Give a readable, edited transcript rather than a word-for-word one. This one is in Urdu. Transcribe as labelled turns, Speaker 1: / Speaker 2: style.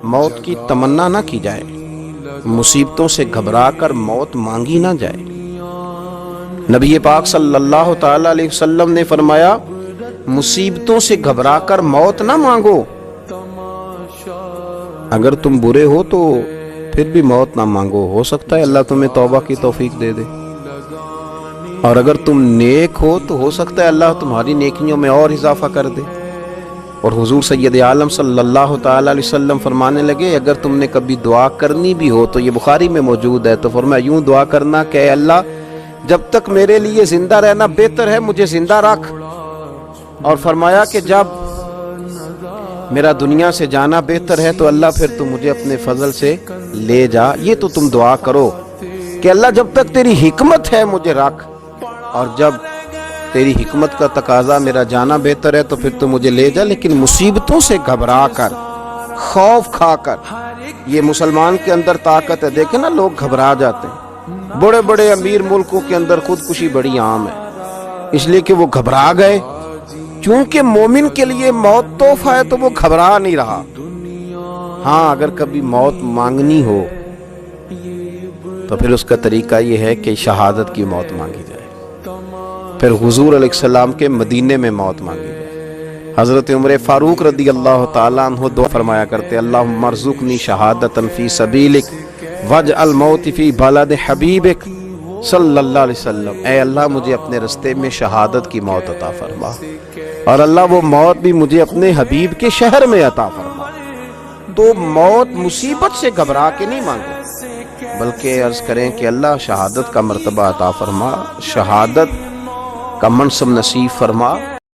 Speaker 1: موت کی تمنا نہ کی جائے، مصیبتوں سے گھبرا کر موت مانگی نہ جائے۔ نبی پاک صلی اللہ تعالی علیہ وسلم نے فرمایا، مصیبتوں سے گھبرا کر موت نہ مانگو۔ اگر تم برے ہو تو پھر بھی موت نہ مانگو، ہو سکتا ہے اللہ تمہیں توبہ کی توفیق دے دے، اور اگر تم نیک ہو تو ہو سکتا ہے اللہ تمہاری نیکیوں میں اور اضافہ کر دے۔ اور حضور سید عالم صلی اللہ تعالی علیہ وسلم فرمانے لگے، اگر تم نے کبھی دعا کرنی بھی ہو تو یہ بخاری میں موجود ہے، تو فرمایا یوں دعا کرنا کہ اے اللہ جب تک میرے لیے زندہ رہنا بہتر ہے مجھے زندہ رکھ، اور فرمایا کہ جب میرا دنیا سے جانا بہتر ہے تو اللہ پھر تم مجھے اپنے فضل سے لے جا۔ یہ تو تم دعا کرو کہ اللہ جب تک تیری حکمت ہے مجھے رکھ، اور جب تیری حکمت کا تقاضا میرا جانا بہتر ہے تو پھر تو مجھے لے جا۔ لیکن مصیبتوں سے گھبرا کر، خوف کھا کر، یہ مسلمان کے اندر طاقت ہے۔ دیکھیں نا، لوگ گھبرا جاتے ہیں، بڑے بڑے امیر ملکوں کے اندر خودکشی بڑی عام ہے، اس لیے کہ وہ گھبرا گئے۔ چونکہ مومن کے لیے موت تحفہ ہے تو وہ گھبرا نہیں رہا۔ ہاں، اگر کبھی موت مانگنی ہو تو پھر اس کا طریقہ یہ ہے کہ شہادت کی موت مانگی جائے، پھر حضور علیہ السلام کے مدینے میں موت مانگی جائے۔ حضرت عمر فاروق رضی اللہ تعالیٰ عنہ دعا فرمایا کرتے، اللہم ارزقنی شہادتا فی سبیلک واجعل موتی فی بلد حبیبک صلی اللہ علیہ وسلم۔ اے اللہ مجھے اپنے رستے میں شہادت کی موت عطا فرما، اور اللہ وہ موت بھی مجھے اپنے حبیب کے شہر میں عطا فرما۔ تو موت مصیبت سے گھبرا کے نہیں مانگے، بلکہ عرض کریں کہ اللہ شہادت کا مرتبہ عطا فرما، شہادت کا منصب نصیب فرما۔